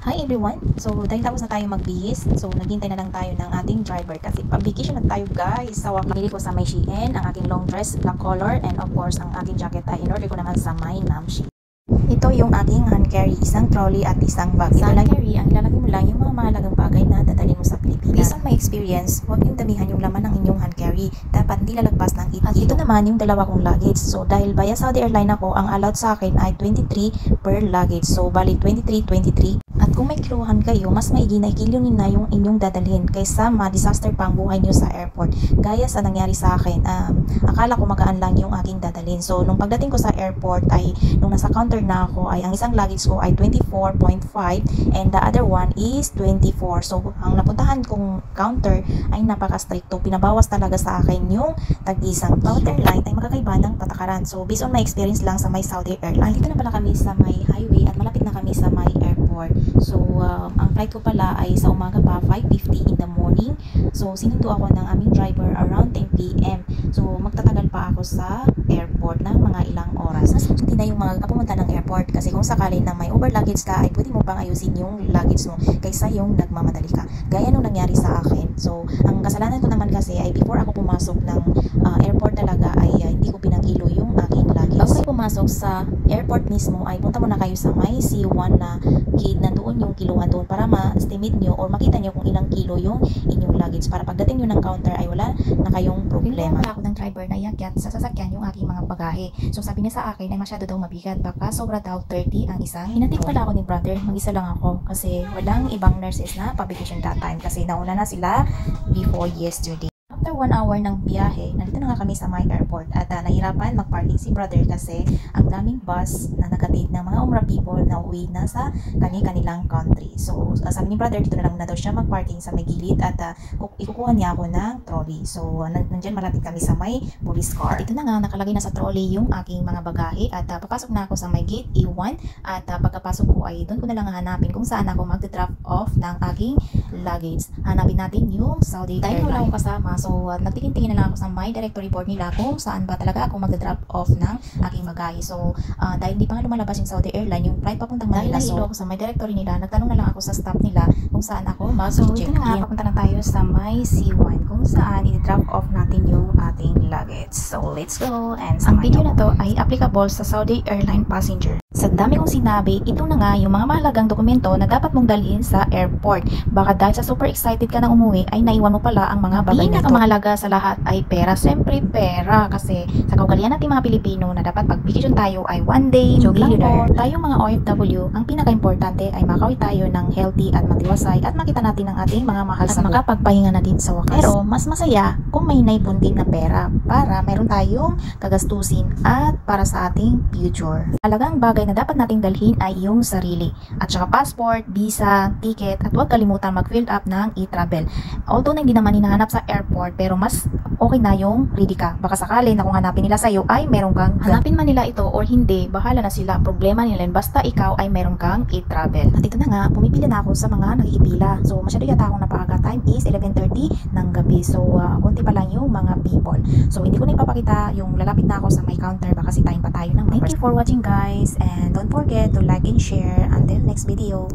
Hi everyone! So, dahil tapos na tayo magbihis, so naghintay na lang tayo ng ating driver kasi pag-vacation na tayo guys. Sa wakas, pinili ko sa may Shein ang aking long dress, black color, and of course, ang aking jacket ay in-order ko naman sa may Namshi. Ito yung aking hand carry, isang trolley at isang bag. Sa hand carry, ang ilalagay mo lang yung mga mahalagang bagay na dadalhin mo sa Pilipinas. Based on my experience, huwag yung damihan yung laman ng inyong hand carry. Dapat hindi lalagpas ng 8 kilo. At ito naman yung dalawa kong luggage. So, dahil via Saudi Airline ako, ang allowed sa akin ay 23 per luggage. So, bali 23. At kung may kiluhan kayo, mas maigi na ikilyonin na yung inyong dadalhin kaysa ma-disaster pa ang buhay nyo sa airport. Gaya sa nangyari sa akin, akala ko magaan lang yung aking dadalhin. So, nung pagdating ko sa airport ay, nung nasa counter na ako, ay ang isang luggage ko ay 24.5 and the other one is 24. So, ang napuntahan kong counter ay napaka-stricto. Pinabawas talaga sa akin yung tag-isang kilo. Bawat airline ay magkakaiba ng patakaran. So, based on my experience lang sa may Saudi Airline, dito na pala kami sa may highway at malapit na kami sa may airport. So, ang flight ko pala ay sa umaga pa, 5:50 in the morning. So, sinundo ako ng aming driver around 10 p.m. So, magtatagal pa ako sa airport ng mga ilang oras. Mas hindi na yung mga pumunta ng airport kasi kung sakali na may over luggage ka, ay pwede mo pang ayusin yung luggage mo kaysa yung nagmamadali ka. Gaya nung nangyari sa akin. So, ang kasalanan ko naman kasi ay before ako pumasok ng airport talaga ay hindi ko pinakilo yung aking luggage. Bago kayo pumasok sa airport mismo ay punta muna kayo sa may C1 na gate na doon yung kiluhan doon para ma-estimate nyo or makita nyo kung ilang kilo yung inyong luggage para pagdating nyo ng counter ay wala na kayong problema. Pinunta ako ng driver na iakyat sa sasakyan yung aking mga bagahe. So sabi niya sa akin ay masyado daw mabigat, baka sobra daw 30 ang isang. Hinatid pala ako ni brother, mag-isa lang ako kasi walang ibang nurses na pa-vacation that time kasi nauna na sila before yesterday. After 1 hour ng biyahe, nandito na nga kami sa my airport at nahirapan mag-parking si brother kasi ang daming bus na nagatid ng mga Umrah people na uwi na sa kanilang country. So, sabi ni brother, dito na lang na daw siya mag-parking sa may gilid at ikukuha niya ako ng trolley. So, nandyan malapit kami sa may police car. At ito na nga, nakalagay na sa trolley yung aking mga bagahe at papasok na ako sa may gate A1 at pagkapasok ko ay doon ko na lang hanapin kung saan ako mag-drop off ng aking luggage. Hanapin natin yung Saudi Airline. Dahil wala akong kasama, so nagtingin-tingin na lang ako sa my directory board nila kung saan ba talaga ako mag-drop off ng aking bagahe. So, dahil hindi pa nga lumalabas yung Saudi Airline, yung flight papuntang Manila. Dahil nahilo ako sa my directory nila, nagtanong na lang ako sa staff nila kung saan ako mag-check-in. So, papunta na tayo sa my C1 kung saan i-drop off natin yung ating luggage. So, let's go and ang video na to ay applicable sa Saudi Airline passenger. Sa dami kong sinabi, ito na nga yung mga mahalagang dokumento na dapat mong dalhin sa airport. Baka dahil sa super excited ka na umuwi, ay naiwan mo pala ang mga bagay na ito. Pinakamahalaga sa lahat ay pera. Siyempre pera kasi sa kaugalian natin mga Pilipino na dapat pag-vacation tayo ay one day millionaire. Tayong mga OFW, ang pinaka-importante ay makawin tayo ng healthy at matiwasay at makita natin ang ating mga mahal sa makapagpahinga na din sa wakas. Pero mas masaya kung may naipon din na pera para mayroon tayong kagastusin at para sa ating future. Halagang bagay na dapat nating dalhin ay yung sarili at saka passport, visa, ticket at huwag kalimutan mag-fill up ng e-travel. Although na hindi naman hinahanap sa airport pero mas okay na yung ready ka. Baka sakali na kung hanapin nila sa'yo ay meron kang hanapin man nila ito or hindi, bahala na sila, problema nila basta ikaw ay meron kang e-travel. At ito na nga, pumipila na ako sa mga nakikipila. So masyado yata akong napaaga. Time is 11:30 ng gabi. So konti pa lang yung mga people. So hindi ko na ipapakita yung lalapit na ako sa my counter baka sitahin pa tayo ng. Thank you for watching guys and don't forget to like and share until next video.